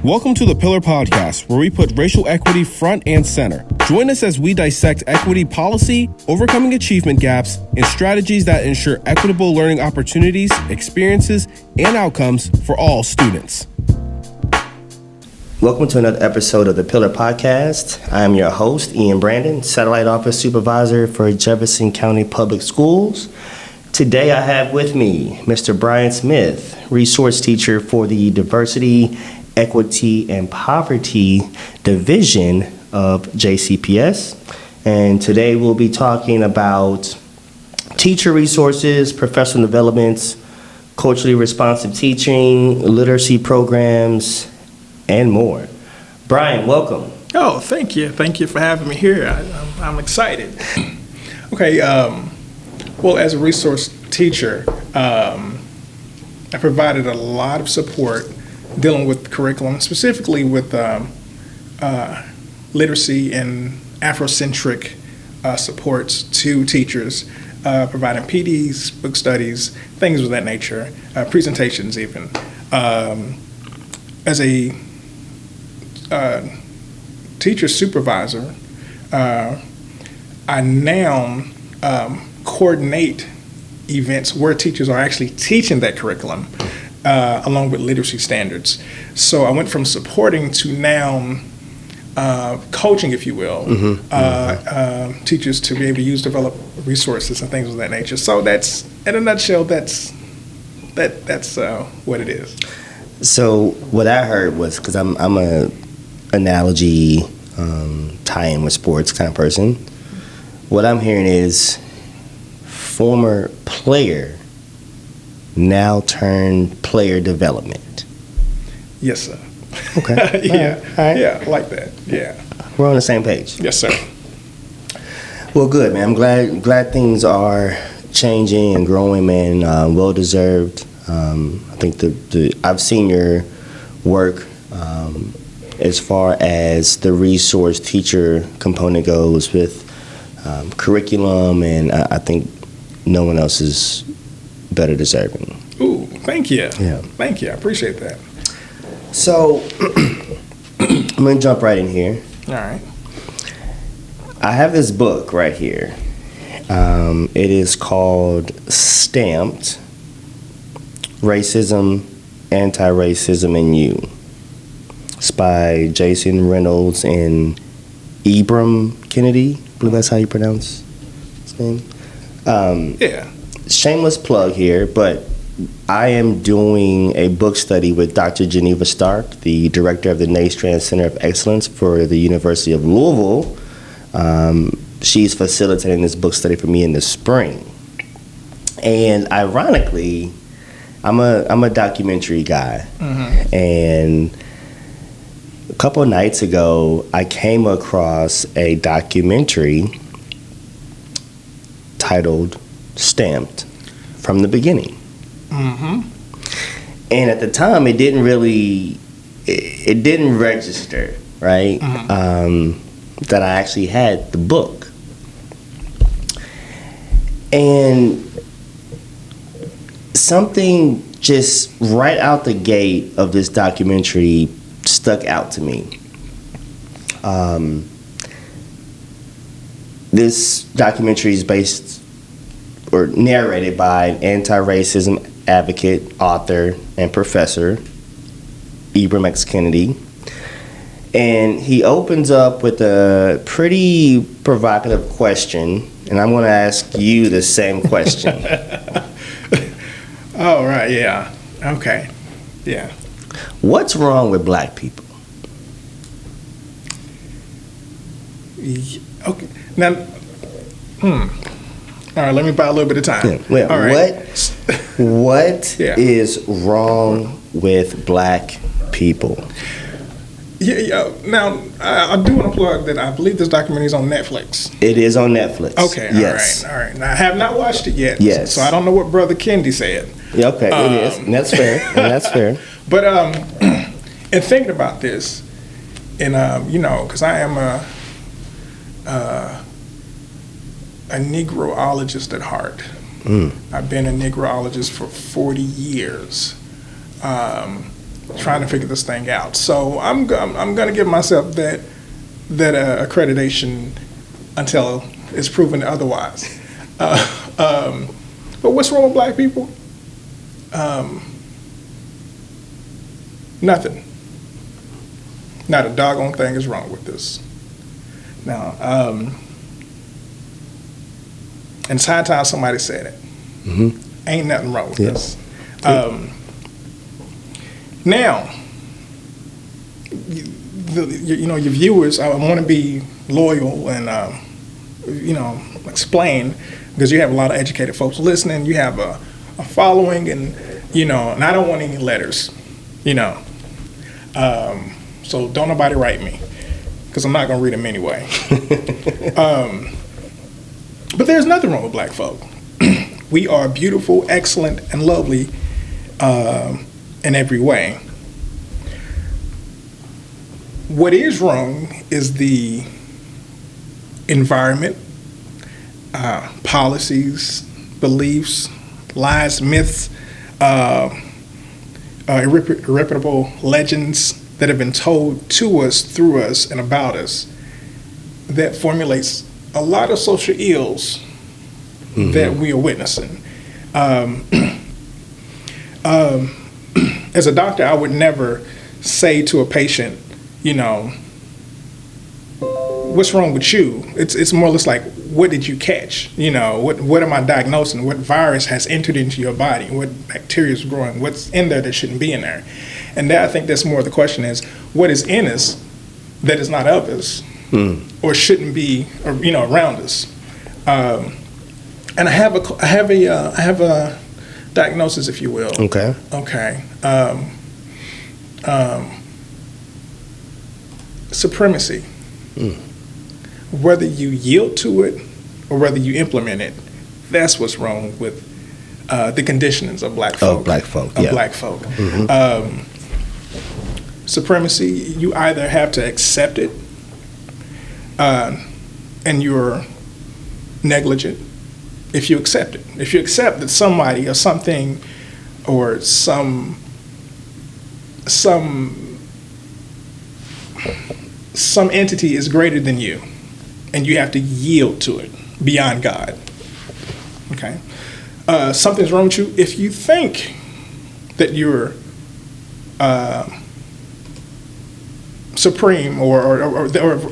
Welcome to the Pillar Podcast, where we put racial equity front and center. Join us as we dissect equity policy, overcoming achievement gaps, and strategies that ensure equitable learning opportunities, experiences, and outcomes for all students. Welcome to another episode of the Pillar Podcast. I am your host, Ian Brandon, Satellite Office Supervisor for Jefferson County Public Schools. Today I have with me Mr. Brian Smith, Resource Teacher for the Diversity, Equity, and Poverty Division of JCPS. And today we'll be talking about teacher resources, professional developments, culturally responsive teaching, literacy programs, and more. Brian, welcome. Oh, thank you. Thank you for having me here. I'm excited. Okay, well, as a resource teacher, I provided a lot of support dealing with curriculum, specifically with literacy and Afrocentric supports to teachers, providing PDs, book studies, things of that nature, presentations even. As a teacher supervisor, I now coordinate events where teachers are actually teaching that curriculum along with literacy standards. So I went from supporting to now coaching, if you will, teachers to be able to develop resources and things of that nature. So that's, in a nutshell, that's what it is. So what I heard was, because I'm a analogy tie-in with sports kind of person, what I'm hearing is former player now turned player development. Yes, sir. Okay. Yeah. All right. Yeah, I like that. Yeah. We're on the same page. Yes, sir. Well, good, man. I'm glad things are changing and growing, man. Well deserved. I think I've seen your work as far as the resource teacher component goes with curriculum, and I think no one else is better deserving. Ooh, thank you. Yeah. Thank you. I appreciate that. So I'm going to jump right in here. All right. I have this book right here. It is called Stamped: Racism, Anti-Racism, and You. It's by Jason Reynolds and Ibram Kennedy. I believe that's how you pronounce his name. Yeah. Shameless plug here, but I am doing a book study with Dr. Geneva Stark, the director of the Nastrand Center of Excellence for the University of Louisville. She's facilitating this book study for me in the spring. And ironically, I'm a documentary guy. Mm-hmm. And a couple of nights ago, I came across a documentary titled Stamped: From the Beginning. Mm-hmm. And at the time, it didn't register, right? Mm-hmm. That I actually had the book. And something just right out the gate of this documentary stuck out to me. This documentary is based or narrated by an anti-racism advocate, author, and professor, Ibram X. Kennedy. And he opens up with a pretty provocative question, and I'm going to ask you the same question. Oh, right, yeah. Okay, yeah. What's wrong with black people? Okay, now, all right, let me buy a little bit of time. Yeah. Well, all right. What Yeah. is wrong with black people? Yeah. Now, I do want to plug that I believe this documentary is on Netflix. It is on Netflix. Okay, yes. all right. Now, I have not watched it yet. Yes. So I don't know what Brother Kennedy said. Yeah, okay, it is. And that's fair. But in thinking about this, and because I am a Negroologist at heart. I've been a Negroologist for 40 years. trying to figure this thing out. So I'm going to give myself that accreditation until it's proven otherwise. But what's wrong with black people? Nothing. Not a doggone thing is wrong with this. Now, and it's high time somebody said it. Ain't nothing wrong with this. Now, your viewers, I want to be loyal and explain, because you have a lot of educated folks listening. You have a following, and and I don't want any letters, so don't nobody write me, because I'm not going to read them anyway. But there's nothing wrong with black folk. We are beautiful, excellent, and lovely in every way. What is wrong is the environment, policies, beliefs, lies, myths, irreputable legends that have been told to us, through us, and about us, that formulates a lot of social ills that we are witnessing. As a doctor, I would never say to a patient, what's wrong with you? It's more or less like, what did you catch? What am I diagnosing? What virus has entered into your body? What bacteria is growing? What's in there that shouldn't be in there? And I think that's more the question is, what is in us that is not of us, or shouldn't be, around us? And I have a diagnosis, if you will. Okay. Supremacy. Whether you yield to it or whether you implement it, that's what's wrong with the conditionings of black folk. Black folk. Supremacy, you either have to accept it, and you're negligent if you accept it. If you accept that somebody or something or some entity is greater than you, and you have to yield to it beyond God. Okay? Something's wrong with you if you think that you're supreme, or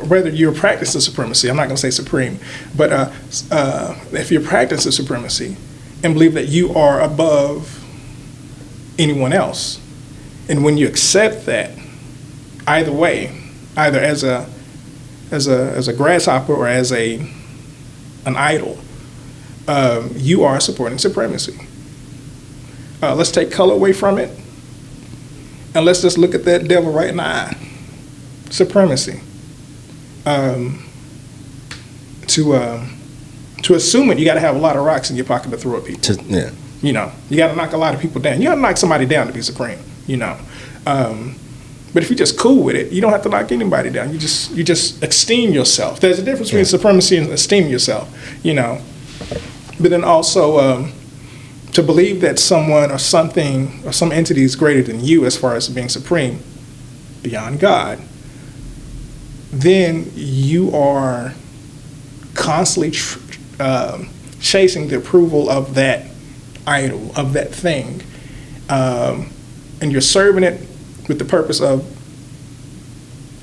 whether you're practicing supremacy. I'm not going to say supreme, but if you're practicing supremacy and believe that you are above anyone else, and when you accept that, either way, either as a grasshopper or as an idol, you are supporting supremacy. Let's take color away from it, and let's just look at that devil right in the eye. Supremacy. To assume it, you got to have a lot of rocks in your pocket to throw at people. You got to knock a lot of people down. You got to knock somebody down to be supreme. But if you're just cool with it, you don't have to knock anybody down. You just esteem yourself. There's a difference between supremacy and esteeming yourself. But then also to believe that someone or something or some entity is greater than you as far as being supreme beyond God, then you are constantly chasing the approval of that idol, of that thing, and you're serving it with the purpose of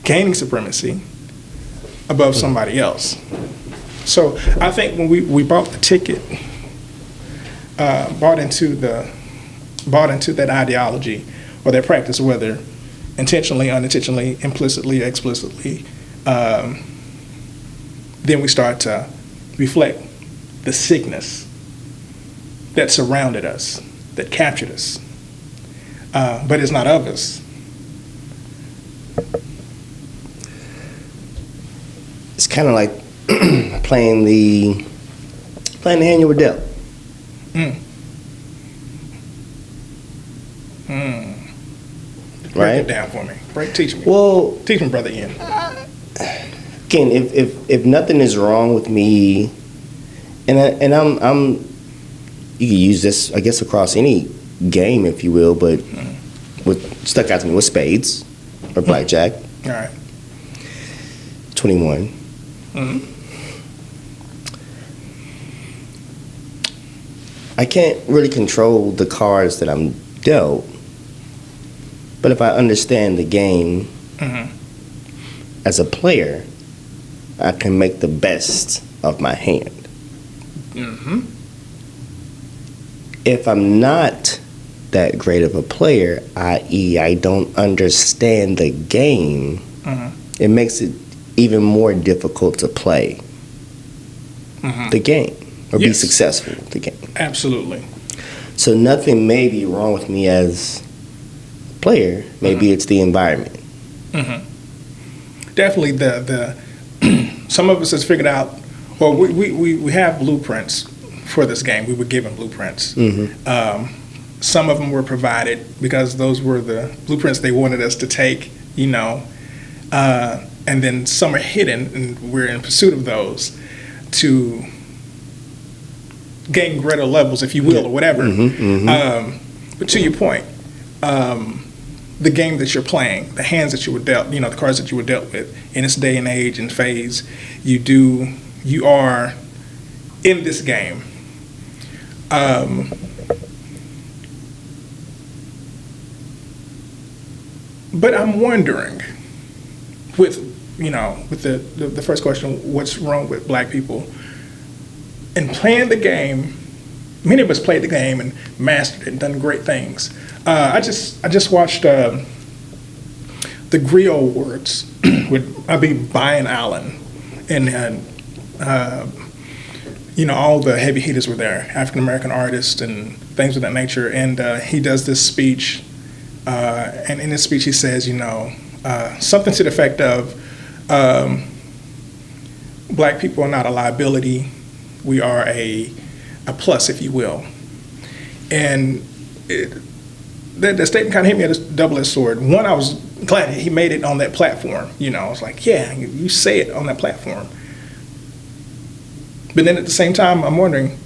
gaining supremacy above somebody else. So I think when we bought the ticket, bought into that ideology or that practice, whether intentionally, unintentionally, implicitly, explicitly, then we start to reflect the sickness that surrounded us, that captured us, but it's not of us. It's kind of like playing the hand you were dealt. Break it down for me. Teach me. Well, teach me, Brother Ian. Again, if nothing is wrong with me, and I'm you can use this, I guess, across any game, if you will, but with stuck out to me was spades or blackjack. All right. 21. Mm-hmm. I can't really control the cards that I'm dealt, but if I understand the game as a player, I can make the best of my hand. Mm-hmm. If I'm not that great of a player, i.e., I don't understand the game, it makes it even more difficult to play the game or be successful with the game. Absolutely. So nothing may be wrong with me as a player. Maybe it's the environment. Definitely the some of us has figured out, well, we have blueprints for this game. We were given blueprints. Some of them were provided because those were the blueprints they wanted us to take, and then some are hidden, and we're in pursuit of those to gain greater levels, if you will, or whatever. But to your point, the game that you're playing, the hands that you were dealt, the cards that you were dealt with in this day and age and phase, you are in this game. But I'm wondering, with the first question, what's wrong with black people? In playing the game, many of us played the game and mastered it and done great things. I just watched the Griot Awards with Byron Allen, and all the heavy hitters were there, African American artists and things of that nature. And he does this speech, and in his speech he says, something to the effect of, black people are not a liability. We are a plus, if you will. And that statement kind of hit me at a double-edged sword. One, I was glad he made it on that platform. I was like, yeah, you say it on that platform. But then at the same time, I'm wondering,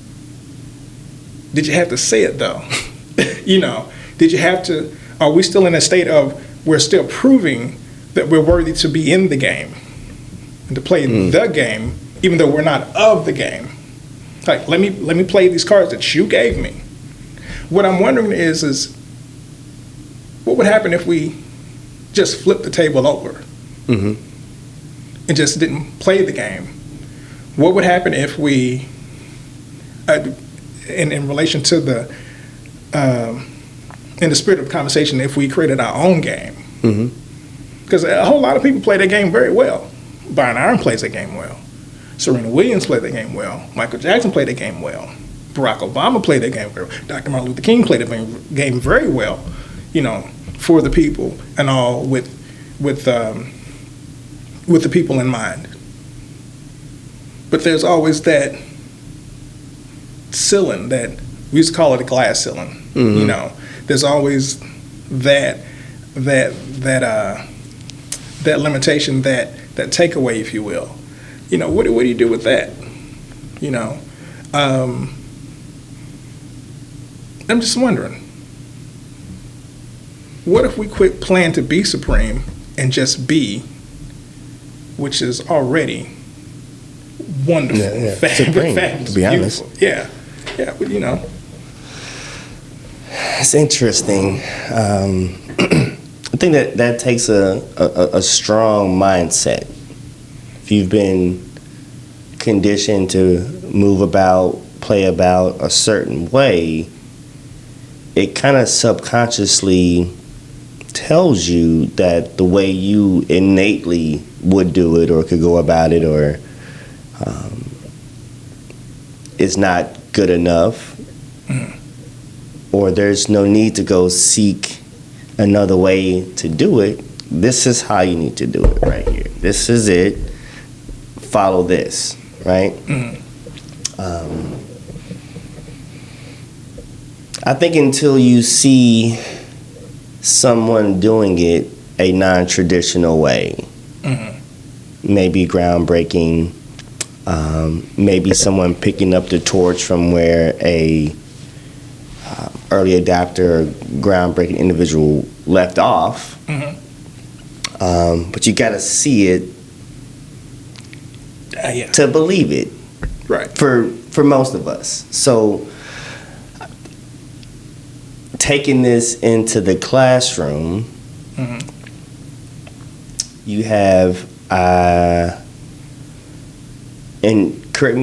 did you have to say it, though? Did you have to, are we still in a state of, we're still proving that we're worthy to be in the game and to play the game, even though we're not of the game? Like, let me play these cards that you gave me. What I'm wondering is what would happen if we just flipped the table over and just didn't play the game? What would happen if we, in relation to the, in the spirit of conversation, if we created our own game? Because a whole lot of people play that game very well. Byron Allen plays that game well. Serena Williams played that game well. Michael Jackson played that game well. Barack Obama played that game very well. Dr. Martin Luther King played that game very well, for the people and all with the people in mind. But there's always that ceiling that we used to call it a glass ceiling. There's always that limitation, that takeaway, if you will. What do you do with that? I'm just wondering, what if we quit playing to be supreme and just be, which is already wonderful, fabulous, to be honest. beautiful. Yeah, but It's interesting. I think that takes a strong mindset. If you've been conditioned to move about, play about a certain way, it kind of subconsciously tells you that the way you innately would do it or could go about it or is not good enough, or there's no need to go seek another way to do it. This is how you need to do it right here. This is it. Follow this, right? I think until you see someone doing it a non-traditional way, maybe groundbreaking, maybe someone picking up the torch from where a early adapter or groundbreaking individual left off. But you got to see it to believe it. Right. For most of us. So taking this into the classroom, you have and correct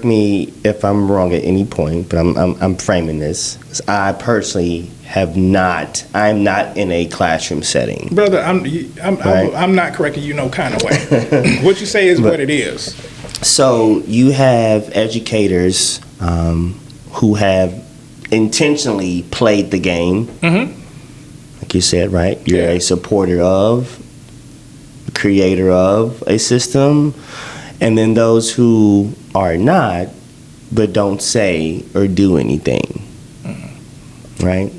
me if I'm wrong at any point, but I'm framing this. I personally I'm not in a classroom setting. Brother, I'm not correcting you no kind of way. What you say is what it is. So you have educators who have intentionally played the game. Like you said, right? You're a supporter of, creator of a system. And then those who are not, but don't say or do anything. Right?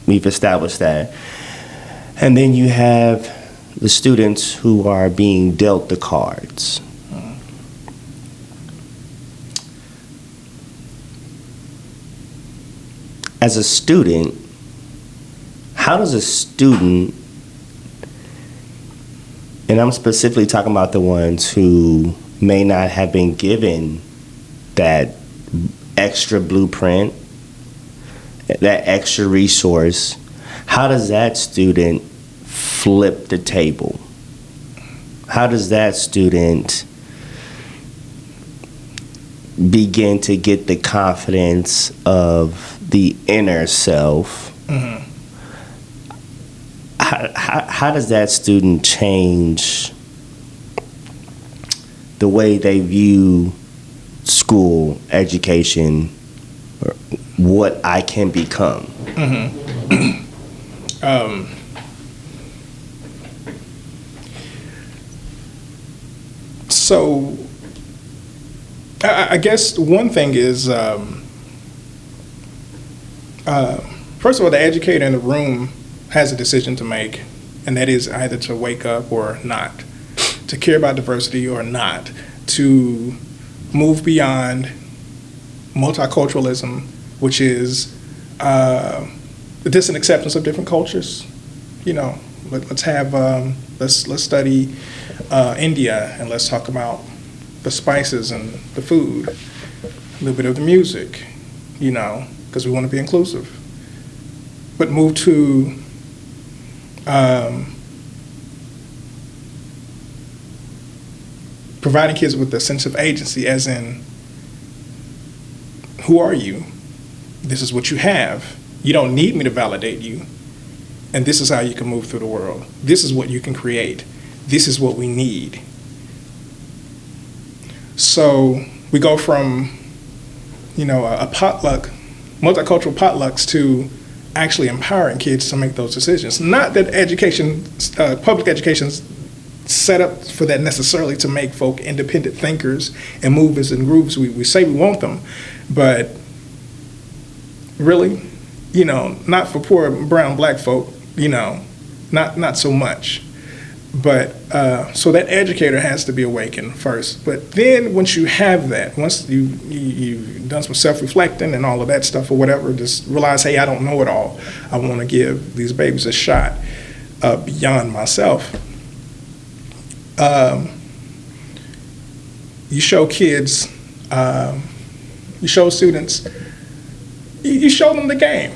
We've established that. And then you have the students who are being dealt the cards. As a student, how does a student, and I'm specifically talking about the ones who may not have been given that extra blueprint, that extra resource, how does that student flip the table? How does that student begin to get the confidence of the inner self? How does that student change the way they view school, education, or what I can become? So I guess one thing is, first of all, the educator in the room has a decision to make, and that is either to wake up or not, to care about diversity or not, to move beyond multiculturalism, which is the distant acceptance of different cultures. You know, let's have let's study India, and let's talk about the spices and the food, a little bit of the music, you know, because we want to be inclusive. But move to providing kids with a sense of agency, as in, who are you? This is what you have. You don't need me to validate you. And this is how you can move through the world. This is what you can create. This is what we need. So we go from, you know, a potluck, multicultural potlucks, to actually empowering kids to make those decisions. Not that education, public education's set up for that necessarily, to make folk independent thinkers and movers and grooves. We say we want them, but really, you know, not for poor brown black folk, you know, not so much. But so that educator has to be awakened first. But then once you have that, once you've done some self-reflecting and all of that stuff or whatever, just realize, hey, I don't know it all. I want to give these babies a shot beyond myself. You show kids, you show students, you show them the game.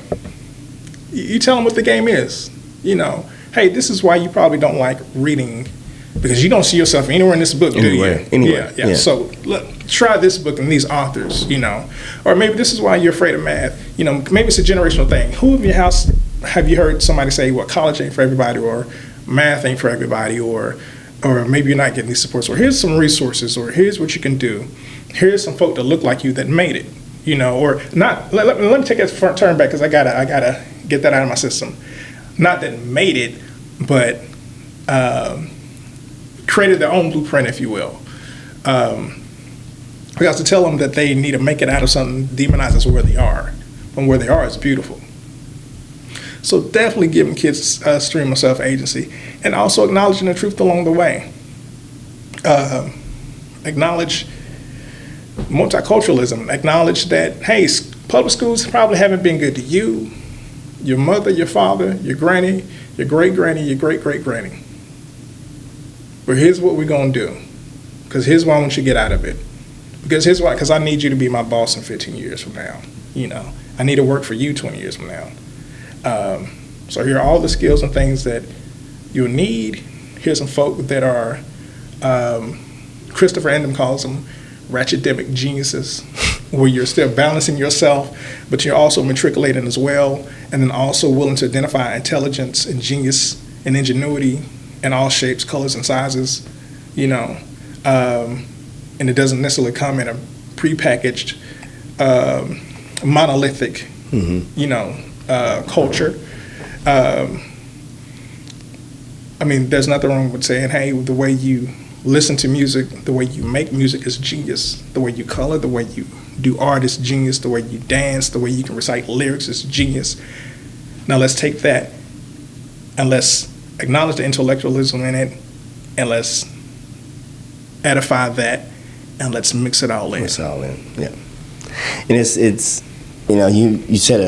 You tell them what the game is, you know. Hey, this is why you probably don't like reading, because you don't see yourself anywhere in this book, do you? Anywhere. Yeah. So look, try this book and these authors, you know. Or maybe this is why you're afraid of math. You know, maybe it's a generational thing. Who in your house have you heard somebody say, well, college ain't for everybody, or math ain't for everybody, or maybe you're not getting these supports, or here's some resources, or here's what you can do. Here's some folk that look like you that made it, you know, or not. Let me take that turn back, because I gotta get that out of my system. Not that made it, but created their own blueprint, if you will. We have to tell them that they need to make it out of something demonized as where they are. And where they are is beautiful. So definitely giving kids a stream of self-agency, and also acknowledging the truth along the way. Acknowledge multiculturalism. Acknowledge that, hey, public schools probably haven't been good to you. your mother, your father, your granny, your great-granny, your great-great-granny. But here's what we're going to do. Because here's what I want you to get out of it. Because here's why. Because I need you to be my boss in 15 years from now. You know, I need to work for you 20 years from now. So here are all the skills and things that you'll need. Here's some folk that are, Christopher Andom calls them ratchetdemic geniuses, where you're still balancing yourself, but you're also matriculating as well, and then also willing to identify intelligence and genius and ingenuity in all shapes, colors, and sizes, you know. And it doesn't necessarily come in a prepackaged, monolithic, you know, culture. I mean, there's nothing wrong with saying, hey, the way you listen to music, the way you make music is genius. The way you color, the way you do art is genius. The way you dance, the way you can recite lyrics is genius. Now let's take that and let's acknowledge the intellectualism in it, and let's edify that, and let's mix it all in. Mix it all in, yeah. And it's you know, you said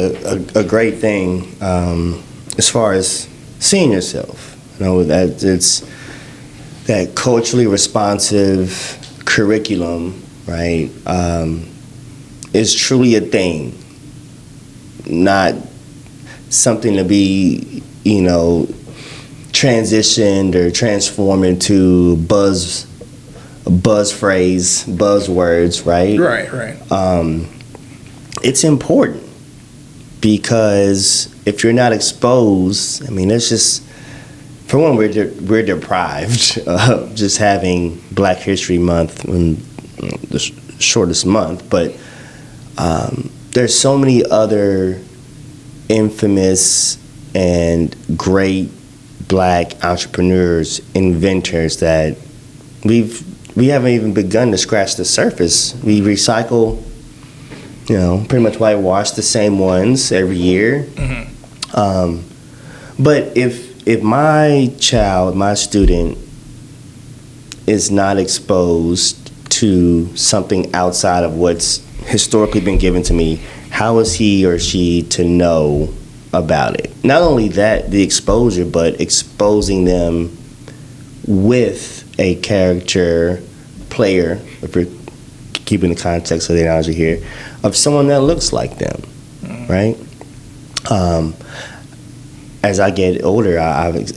a great thing as far as seeing yourself. You know, that it's that culturally responsive curriculum, right, is truly a thing, not something to be, you know, transitioned or transformed into buzzwords, right? Right. It's important because if you're not exposed, I mean, it's just, for one, we're deprived of just having Black History Month, the shortest month, but there's so many other infamous and great Black entrepreneurs, inventors that we haven't even begun to scratch the surface. We recycle, you know, pretty much whitewash the same ones every year. But if my child, my student, is not exposed to something outside of what's historically been given to me, how is he or she to know about it? Not only that, the exposure, but exposing them with a character player, if we're keeping the context of the analogy here, of someone that looks like them, right? As I get older, I've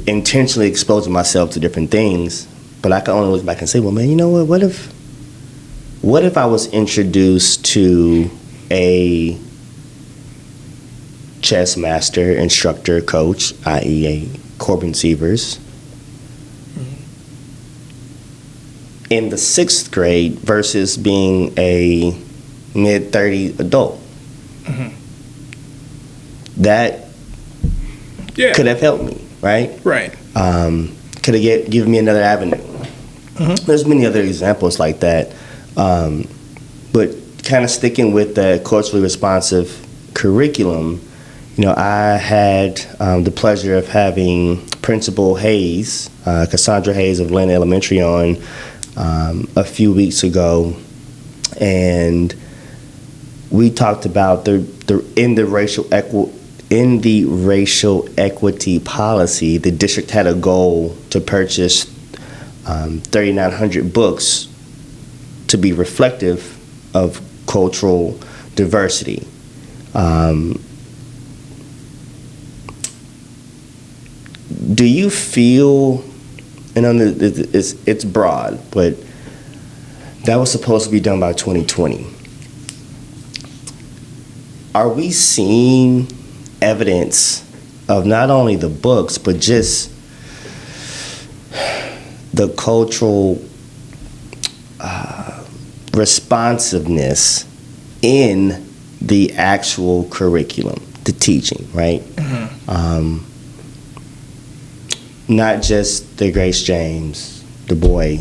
intentionally exposed myself to different things, but I can only look back and say, well, man, you know what? What if I was introduced to a chess master, instructor, coach, i.e. a Corbin Sievers, in the 6th grade versus being a mid-30 adult? That could have helped me, right? Right. Could have given me another avenue. There's many other examples like that. But kind of sticking with the culturally responsive curriculum, you know, I had the pleasure of having Principal Hayes, Cassandra Hayes of Lynn Elementary, on a few weeks ago, and we talked about in the racial equity policy, the district had a goal to purchase 3,900 books to be reflective of cultural diversity. Do you feel, and it's broad, but that was supposed to be done by 2020. Are we seeing evidence of not only the books, but just the cultural responsiveness in the actual curriculum, the teaching, right? Not just the Grace James, Du Bois,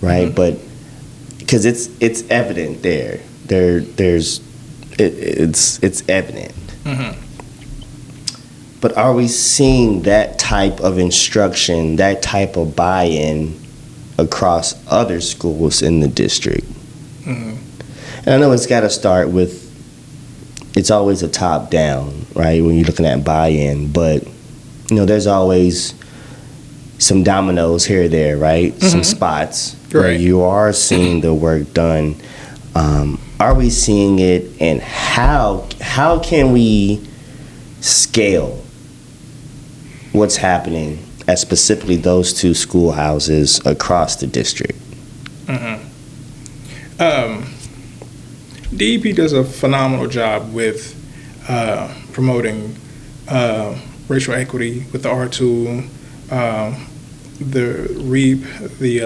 right? But because it's evident there. It's evident. But are we seeing that type of instruction, that type of buy-in across other schools in the district? And I know it's got to start with it's always a top down, right? When you're looking at buy-in, but there's always some dominoes here or there, right? Some spots where Right. you are seeing the work done. Are we seeing it, and how can we scale what's happening at specifically those two schoolhouses across the district? DEP does a phenomenal job with promoting racial equity with the R tool, the REAP, the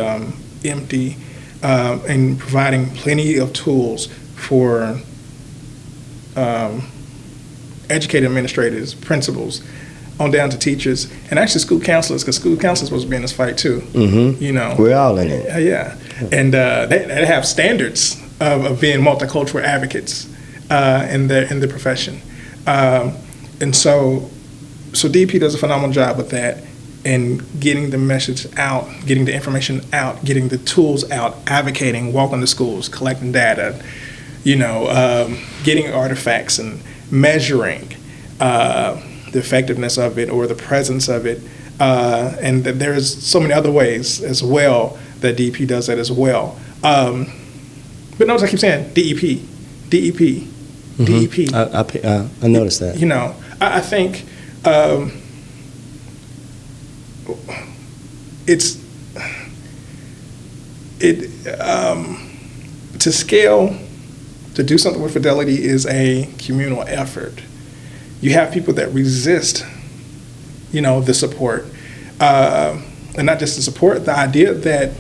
EMPTY, and providing plenty of tools for educated administrators, principals, on down to teachers, and actually school counselors, because school counselors supposed to be in this fight too. We're all in it. Yeah, and they have standards of being multicultural advocates in the profession, and so DP does a phenomenal job with that, and getting the message out, getting the information out, getting the tools out, advocating, walking the schools, collecting data, getting artifacts and measuring the effectiveness of it or the presence of it, and there's so many other ways as well that DEP does that as well. But notice I keep saying DEP. DEP. I noticed that. I think to scale, to do something with fidelity is a communal effort. You have people that resist, the support, and not just the support, the idea that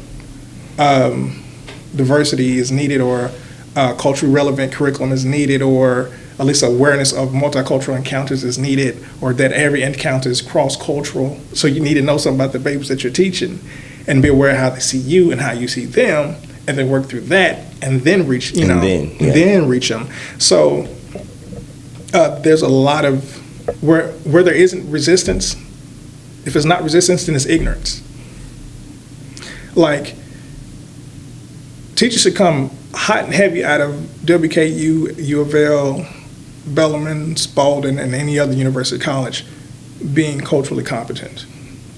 diversity is needed, or culturally relevant curriculum is needed, or at least awareness of multicultural encounters is needed, or that every encounter is cross-cultural. So you need to know something about the babies that you're teaching and be aware of how they see you and how you see them, and then work through that, and then reach, then reach them. So there's a lot of, where there isn't resistance, if it's not resistance, then it's ignorance. Like, teachers should come hot and heavy out of WKU, U of L, Bellarmine, Spalding, and any other university college being culturally competent.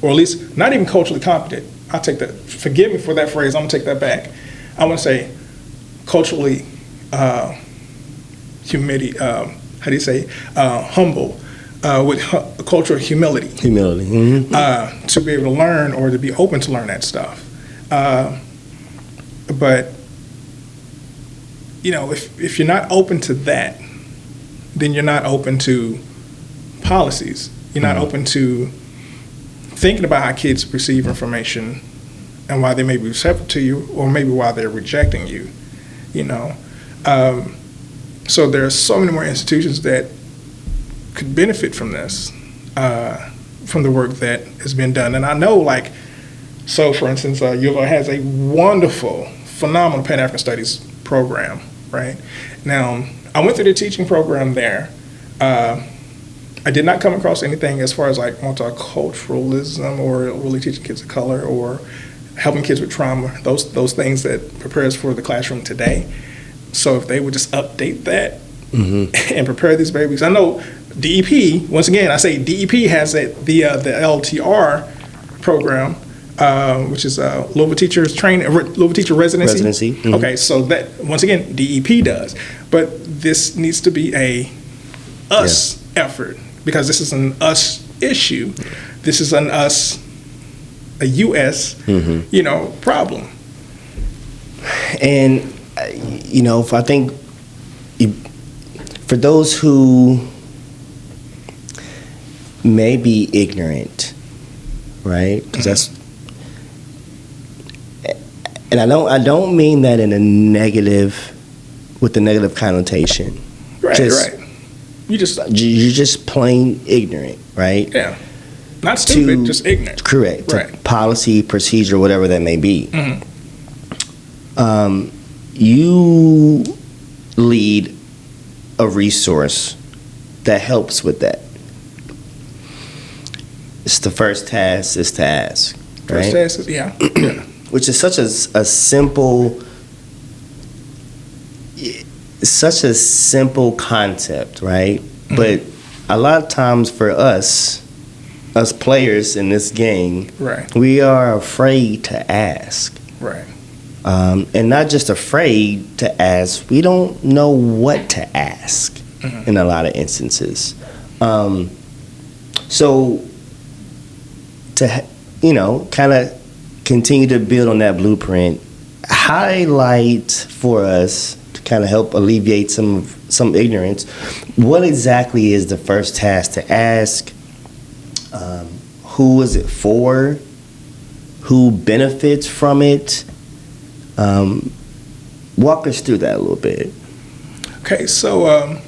Or at least not even culturally competent. I'll take that. Forgive me for that phrase. I'm going to take that back. I want to say culturally humble, with cultural humility. Humility. Mm-hmm. To be able to learn, or to be open to learn that stuff. But if you're not open to that, then you're not open to policies. You're not open to thinking about how kids perceive information and why they may be receptive to you, or maybe why they're rejecting you. So there are so many more institutions that could benefit from this, from the work that has been done. And I know, so for instance, U of L has a wonderful, phenomenal Pan-African Studies program, right? Now, I went through the teaching program there. I did not come across anything as far as multiculturalism, or really teaching kids of color, or helping kids with trauma, those things that prepare us for the classroom today. So if they would just update that and prepare these babies. I know DEP, once again, I say DEP has the LTR program, which is Louisville Teachers Training, Louisville Teacher Residency. Mm-hmm. Okay, so that, once again, DEP does. But this needs to be a us effort, because this is an us issue. This is an us, a US, problem. And, I think for those who may be ignorant, right? Because that's, and I don't mean that in a negative, with a negative connotation. Right, right. You're just plain ignorant, right? Yeah. Not stupid, just ignorant. Correct. Right. To policy, procedure, whatever that may be. Mm-hmm. You lead a resource that helps with that. It's the first task is to ask. Right? First task is, yeah. Which is such a simple, such a simple concept, right? But a lot of times for us players in this game, Right. we are afraid to ask. Right. And not just afraid to ask, we don't know what to ask in a lot of instances. So to, kind of continue to build on that blueprint, highlight for us to kind of help alleviate some ignorance, what exactly is the first task to ask? Who is it for? Who benefits from it? Walk us through that a little bit. Okay, so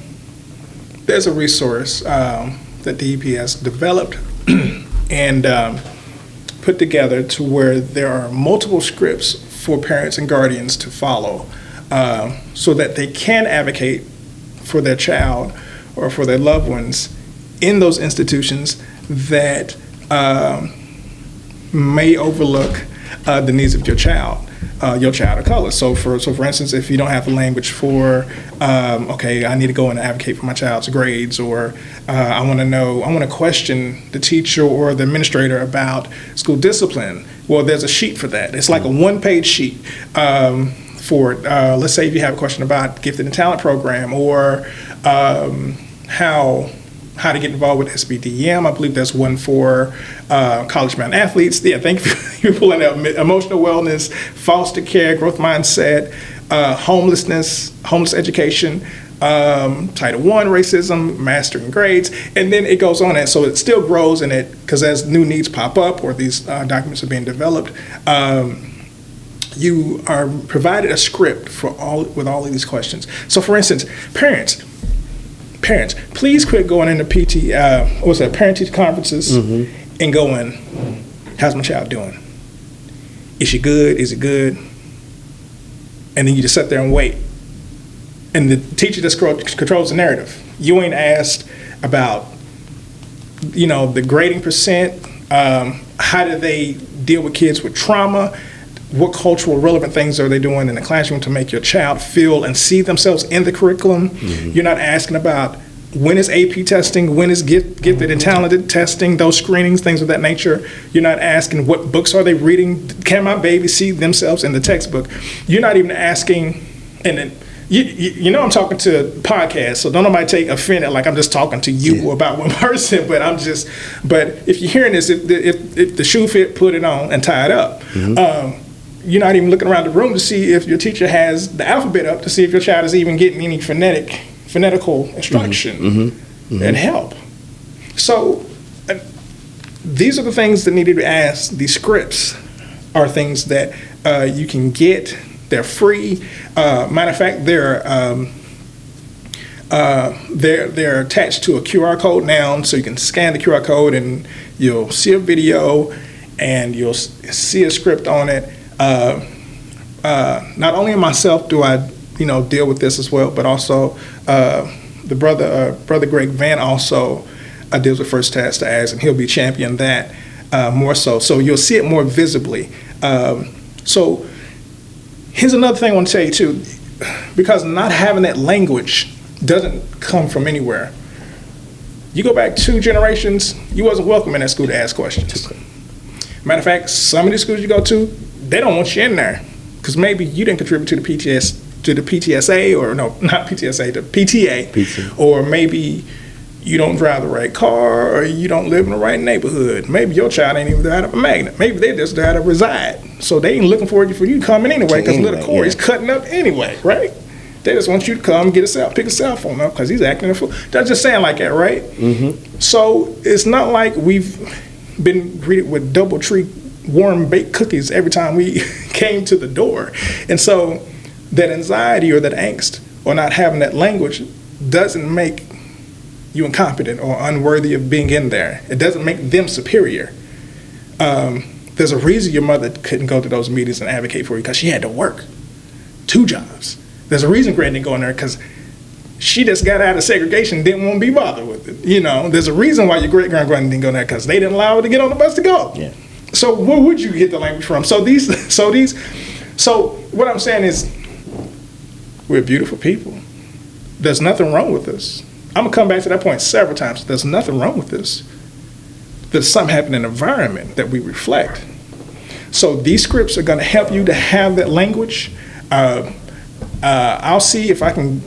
there's a resource that DEP has developed and put together to where there are multiple scripts for parents and guardians to follow so that they can advocate for their child or for their loved ones in those institutions that may overlook the needs of your child of color. So for instance, if you don't have the language for, okay, I need to go and advocate for my child's grades, or I want to question the teacher or the administrator about school discipline. Well, there's a sheet for that. It's like a one-page sheet for, let's say if you have a question about gifted and talent program, or how to get involved with SBDM. I believe there's one for college-bound athletes. Yeah, thank you for pulling out emotional wellness, foster care, growth mindset, homeless education, Title I, racism, mastering grades, and then it goes on. And so it still grows in it because as new needs pop up or these documents are being developed, you are provided a script with all of these questions. So for instance, parents, please quit going into parent-teacher conferences and going, how's my child doing? Is she good? Is it good? And then you just sit there and wait. And the teacher just controls the narrative. You ain't asked about, the grading percent, how do they deal with kids with trauma, what cultural relevant things are they doing in the classroom to make your child feel and see themselves in the curriculum. You're not asking about when is AP testing, when is gifted and talented testing, those screenings, things of that nature. You're not asking what books are they reading, can my baby see themselves in the textbook. You're not even asking, and then I'm talking to podcasts, so don't nobody take offended like I'm just talking to you about one person, but if you're hearing this, if the shoe fit, put it on and tie it up. You're not even looking around the room to see if your teacher has the alphabet up to see if your child is even getting any phonetical instruction and help. So these are the things that need to be asked. These scripts are things that you can get. They're free. Matter of fact, they're attached to a QR code now, so you can scan the QR code and you'll see a video and you'll see a script on it. Not only myself do I, deal with this as well, but also the brother Greg Van also deals with first task to ask, and he'll be championing that more so. So you'll see it more visibly. So here's another thing I want to tell you too, because not having that language doesn't come from anywhere. You go back 2 generations, you wasn't welcome in that school to ask questions. Matter of fact, some of the schools you go to, they don't want you in there because maybe you didn't contribute to the PTSA, or no, not PTSA, the PTA. Or maybe you don't drive the right car, or you don't live in the right neighborhood. Maybe your child ain't even there to Magnet. Maybe they just there to reside. So they ain't looking for you coming anyway because little Corey's cutting up anyway, right? They just want you to come pick a cell phone up because he's acting a fool. They're just saying like that, right? So it's not like we've been greeted with DoubleTree warm baked cookies every time we came to the door. And so that anxiety or that angst or not having that language doesn't make you incompetent or unworthy of being in there. It doesn't make them superior. There's a reason your mother couldn't go to those meetings and advocate for you because she had to work 2 jobs. There's a reason Grant didn't go in there because she just got out of segregation and didn't want to be bothered with it. There's a reason why your great-grandmother didn't go in there because they didn't allow her to get on the bus to go. Yeah. So where would you get the language from? So what I'm saying is we're beautiful people. there's nothing wrong with this. I'm going to come back to that point several times. There's nothing wrong with this. There's something happening in the environment that we reflect. So these scripts are going to help you to have that language. I'll see if I can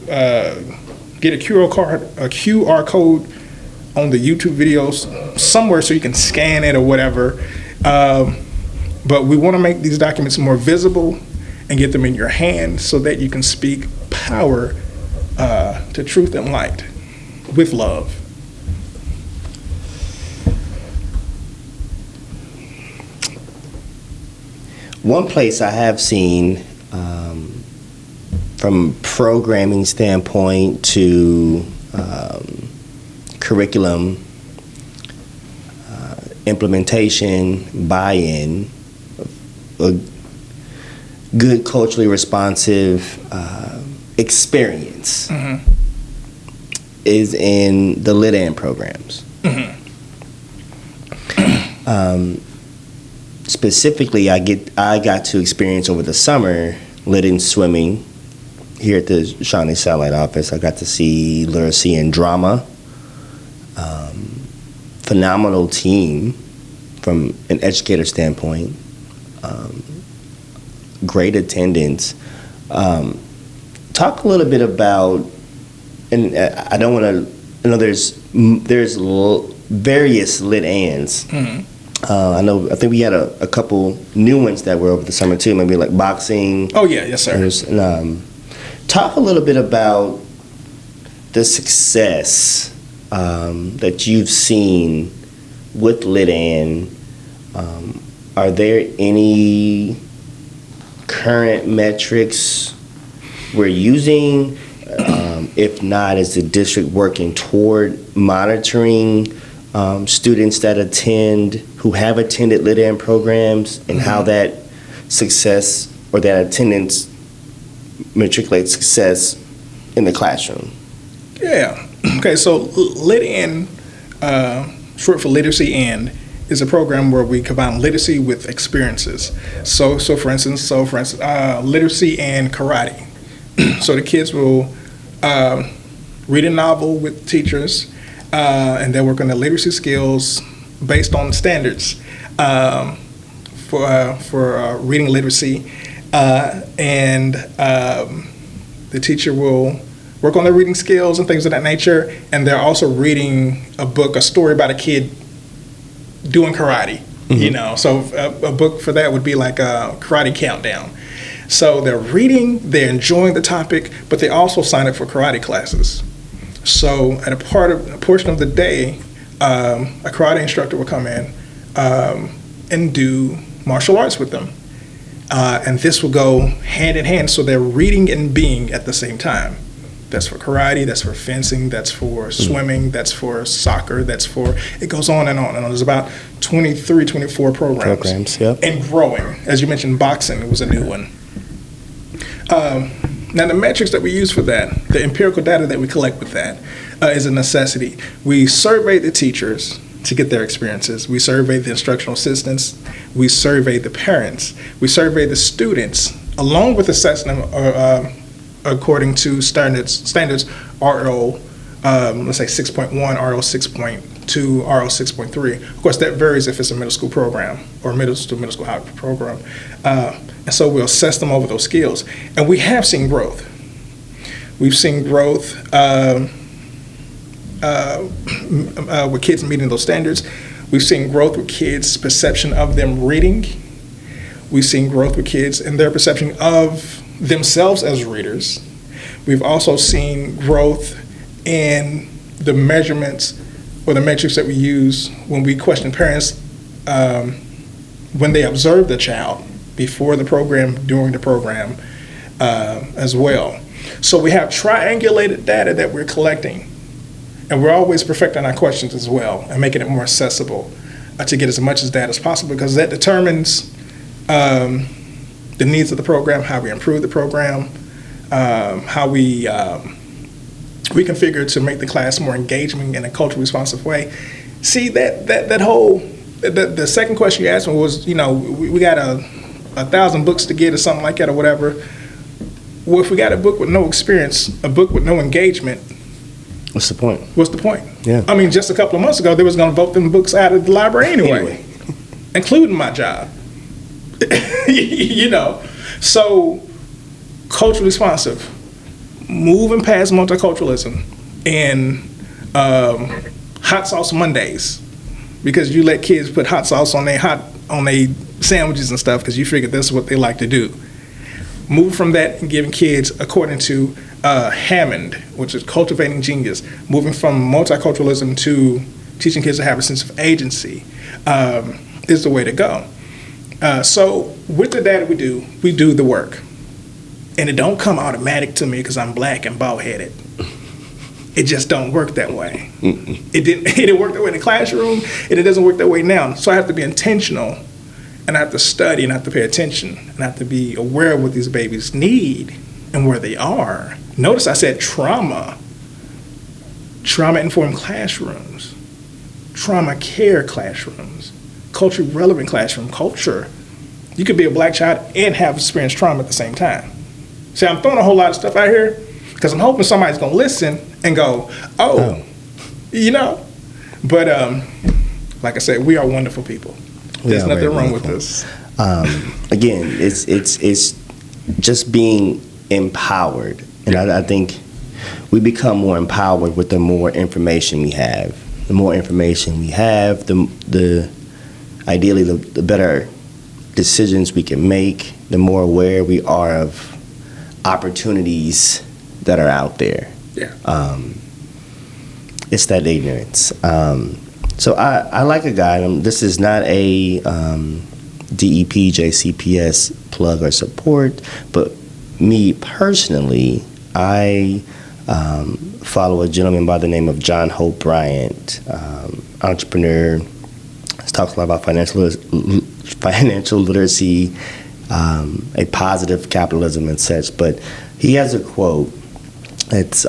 get a QR code on the YouTube videos somewhere so you can scan it or whatever. But we want to make these documents more visible and get them in your hand so that you can speak power to truth and light with love. One place I have seen, from programming standpoint to curriculum implementation, buy-in, a good culturally responsive experience is in the Lit-In programs. Specifically, I got to experience over the summer Lit-In swimming here at the Shawnee Satellite office. I got to see literacy and drama. Phenomenal team from an educator standpoint. Great attendance. Talk a little bit about, and I don't want to. I know there's various Lit-Ins. I think we had a couple new ones that were over the summer too, maybe like boxing. Oh yeah, yes sir. Talk a little bit about the success that you've seen with Lit-In. Are there any current metrics we're using? If not, is the district working toward monitoring students that who have attended Lit-In programs, and how that success or that attendance matriculates success in the classroom? Yeah. Okay, so Lit-In, short for Literacy And, is a program where we combine literacy with experiences. So for instance, literacy and karate. So the kids will read a novel with teachers, and they work on the literacy skills based on standards for reading literacy, and the teacher will work on their reading skills and things of that nature, and they're also reading a story about a kid doing karate. So a book for that would be like a Karate Countdown. So they're reading, they're enjoying the topic, but they also sign up for karate classes. So at a portion of the day, a karate instructor will come in and do martial arts with them. And this will go hand in hand, so they're reading and being at the same time. That's for karate, that's for fencing, that's for swimming, that's for soccer, it goes on and on and on. There's about 23, 24 programs. Yep. And growing. As you mentioned, boxing was a new one. Now the metrics that we use for that, the empirical data that we collect with that, is a necessity. We survey the teachers to get their experiences. We survey the instructional assistants. We survey the parents. We survey the students, along with assessing them according to standards RO, let's say 6.1, RO 6.2, RO 6.3. Of course, that varies if it's a middle school program or middle school high program. And so we'll assess them over those skills. And we have seen growth. We've seen growth with kids meeting those standards. We've seen growth with kids' perception of them reading. We've seen growth with kids and their perception of themselves as readers. We've also seen growth in the measurements or the metrics that we use when we question parents when they observe the child before the program, during the program as well. So we have triangulated data that we're collecting, and we're always perfecting our questions as well and making it more accessible to get as much as data as possible, because that determines the needs of the program, how we improve the program, how we reconfigure to make the class more engaging in a culturally responsive way. See, that whole, the second question you asked me was, we got 1,000 books to get or something like that or whatever. Well, if we got a book with no experience, a book with no engagement, What's the point? what's the point? Yeah. I mean, just a couple of months ago, they was going to vote them books out of the library anyway. Including my job. You know, so culturally responsive, moving past multiculturalism and hot sauce Mondays, because you let kids put hot sauce on their sandwiches and stuff because you figure that's what they like to do. Move from that and giving kids, according to Hammond, which is Cultivating Genius, moving from multiculturalism to teaching kids to have a sense of agency is the way to go. So with the data we do the work. And it don't come automatic to me because I'm black and bald-headed. It just don't work that way. It didn't work that way in the classroom, and it doesn't work that way now. So I have to be intentional, and I have to study, and I have to pay attention, and I have to be aware of what these babies need and where they are. Notice I said trauma-informed classrooms, trauma care classrooms, culturally relevant classroom culture. You could be a black child and have experienced trauma at the same time. See, I'm throwing a whole lot of stuff out here because I'm hoping somebody's going to listen and go, oh, you know. But like I said, we are wonderful people. There's nothing wrong with this. Again, it's just being empowered. And I think we become more empowered with the more information we have. The more information we have, the ideally the better decisions we can make, the more aware we are of opportunities that are out there. Yeah. It's that ignorance. So I like a guy. This is not a DEP, JCPS plug or support, but me personally, I follow a gentleman by the name of John Hope Bryant, entrepreneur. He talks a lot about financial literacy, a positive capitalism and such. But he has a quote. It's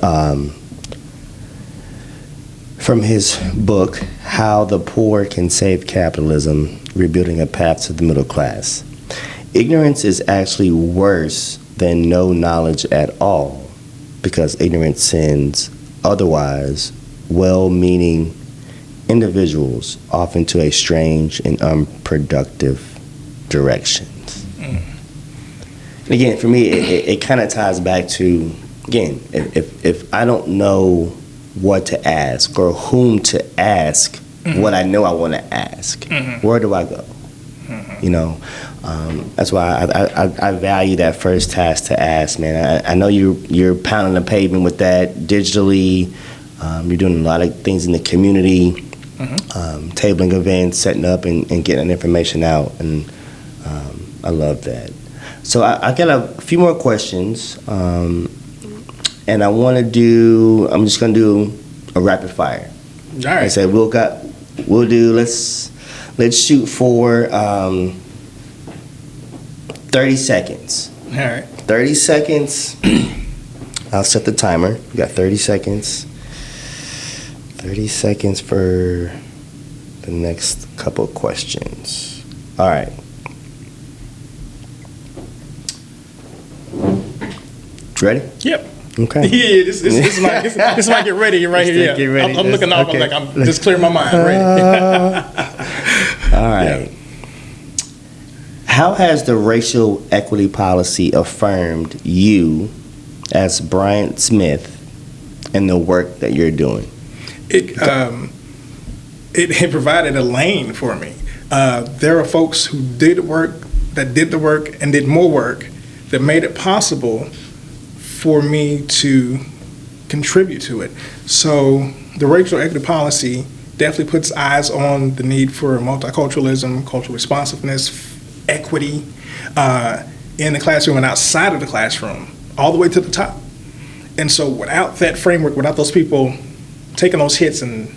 from his book, How the Poor Can Save Capitalism, Rebuilding a Path to the Middle Class. Ignorance is actually worse than no knowledge at all, because ignorance sends otherwise well-meaning individuals off into a strange and unproductive directions. And again, for me, it kind of ties back to, again, if I don't know what to ask or whom to ask what I know I want to ask, where do I go? You know, that's why I value that first task to ask, man. I know you're pounding the pavement with that digitally. You're doing a lot of things in the community, tabling events, setting up and getting information out, and I love that. So I got a few more questions, and I want to I'm just going to do a rapid fire. All right. I said let's shoot for 30 seconds. All right. 30 seconds. I'll set the timer. You got 30 seconds. 30 seconds for the next couple questions. All right. Ready? Yep. Okay. Yeah, this might get ready right here. Yeah. Get ready. I'm looking off. Okay. I'm just clear my mind. Ready. All right. Yeah. How has the racial equity policy affirmed you as Bryant Smith and the work that you're doing? It provided a lane for me. There are folks who did the work and did more work that made it possible for me to contribute to it. So the racial equity policy definitely puts eyes on the need for multiculturalism, cultural responsiveness, equity in the classroom and outside of the classroom, all the way to the top. And so without that framework, without those people taking those hits and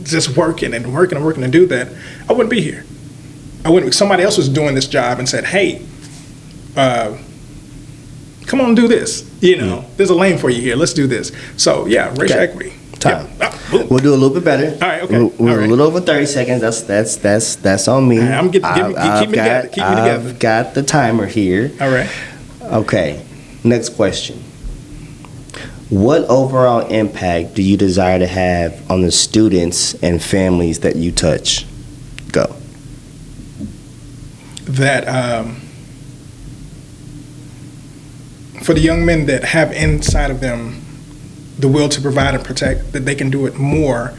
just working to do that, I wouldn't be here. Somebody else was doing this job and said, hey, come on and do this. There's a lane for you here. Let's do this. So yeah, racial equity. Time. Yeah. We'll do a little bit better. All right. Okay. We're a little over 30 seconds. That's on me. All right, keep me together. I've got the timer here. All right. Okay. Next question. What overall impact do you desire to have on the students and families that you touch? Go. That for the young men that have inside of them the will to provide and protect, that they can do it more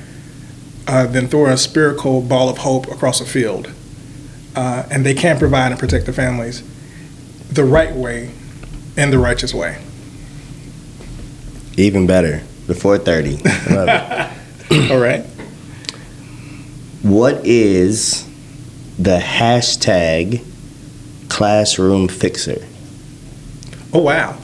than throw a spherical ball of hope across a field. And they can provide and protect their families the right way and the righteous way. Even better. Before 30. Love it. All right. What is the hashtag classroom fixer? Oh, wow.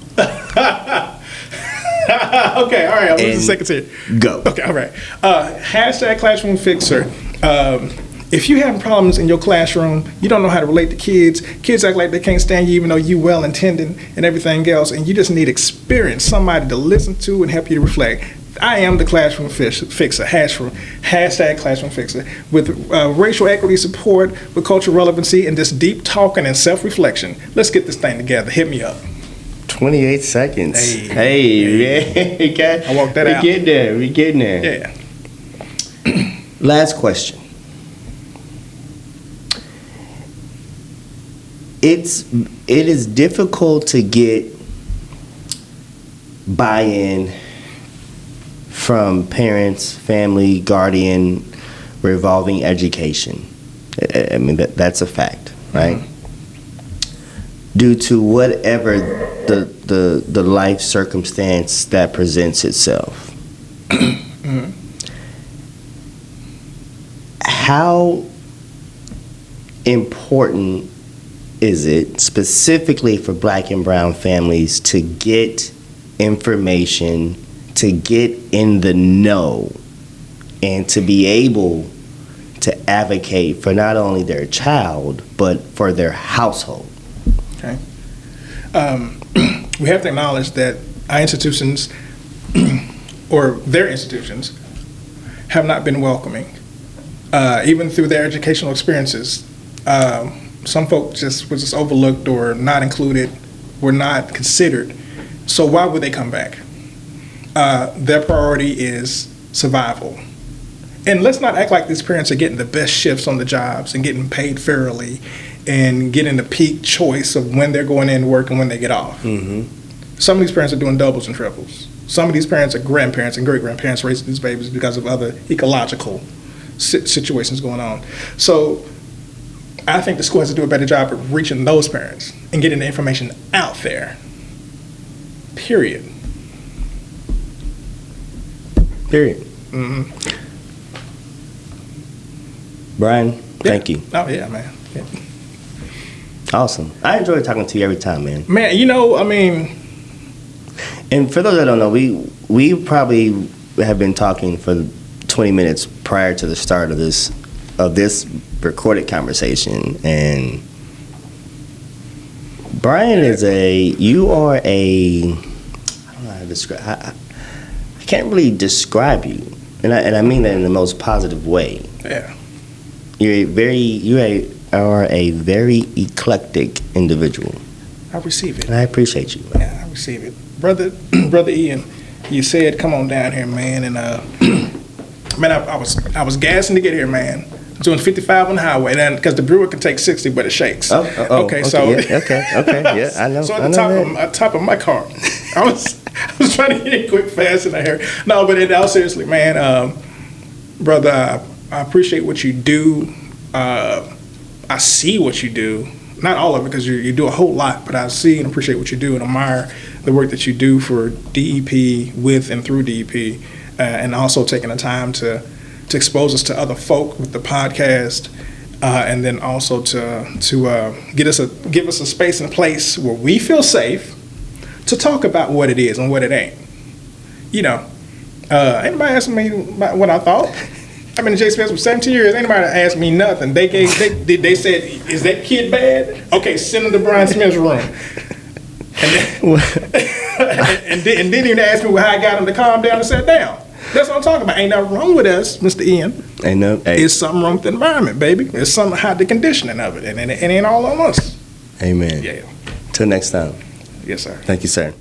Okay, all right. I'm losing seconds here. Go. Okay, all right. Hashtag classroom fixer. If you have problems in your classroom, you don't know how to relate to kids act like they can't stand you even though you well-intended and everything else, and you just need experience, somebody to listen to and help you to reflect. I am the classroom fixer, hashtag classroom fixer, with racial equity support, with cultural relevancy, and this deep talking and self-reflection. Let's get this thing together. Hit me up. 28 seconds. Hey. Okay. I walked that out. We getting there. Yeah. Last question. It is difficult to get buy-in from parents, family, guardian, revolving education. I mean, that's a fact, right? Mm-hmm. Due to whatever the life circumstance that presents itself. Mm-hmm. How important is it specifically for Black and brown families to get information, to get in the know, and to be able to advocate for not only their child, but for their household? Okay. We have to acknowledge that our institutions, or their institutions, have not been welcoming. Even through their educational experiences, some folks were just overlooked or not included, were not considered. So why would they come back? Their priority is survival. And let's not act like these parents are getting the best shifts on the jobs and getting paid fairly and getting the peak choice of when they're going in to work and when they get off. Mm-hmm. Some of these parents are doing doubles and triples. Some of these parents are grandparents and great-grandparents raising these babies because of other ecological situations going on. So I think the school has to do a better job of reaching those parents and getting the information out there. Period. Mm-hmm. Brian, thank you. Oh, yeah, man. Yeah. Awesome. I enjoy talking to you every time, man. Man, you know, I mean... And for those that don't know, we probably have been talking for 20 minutes prior to the start of this recorded conversation, and Brian I don't know how to describe. I can't really describe you, and I mean that in the most positive way. Yeah. You are a very eclectic individual. I receive it. And I appreciate you. Yeah, I receive it. Brother Ian, you said come on down here, man, and man, I was gassing to get here, man. Doing 55 on the highway, and because the brewer can take 60, but it shakes. Okay, so yeah, okay, I know. So at the top of my car, I was trying to get it quick, fast, and I hear. No, but all seriously, man, brother, I appreciate what you do. I see what you do. Not all of it, because you do a whole lot, but I see and appreciate what you do and admire the work that you do for DEP, with and through DEP, and also taking the time to expose us to other folk with the podcast, and then also to give us a space and a place where we feel safe to talk about what it is and what it ain't. You know, anybody asked me what I thought? I've been in JCPS for 17 years. Anybody asked me nothing. They said, "Is that kid bad? Okay, send him to Brian Smith's room." And then even asked me how I got him to calm down and sit down. That's what I'm talking about. Ain't nothing wrong with us, Mr. Ian. Ain't no. Hey. It's something wrong with the environment, baby. It's something how the conditioning of it, and it ain't all on us. Amen. Yeah. Till next time. Yes, sir. Thank you, sir.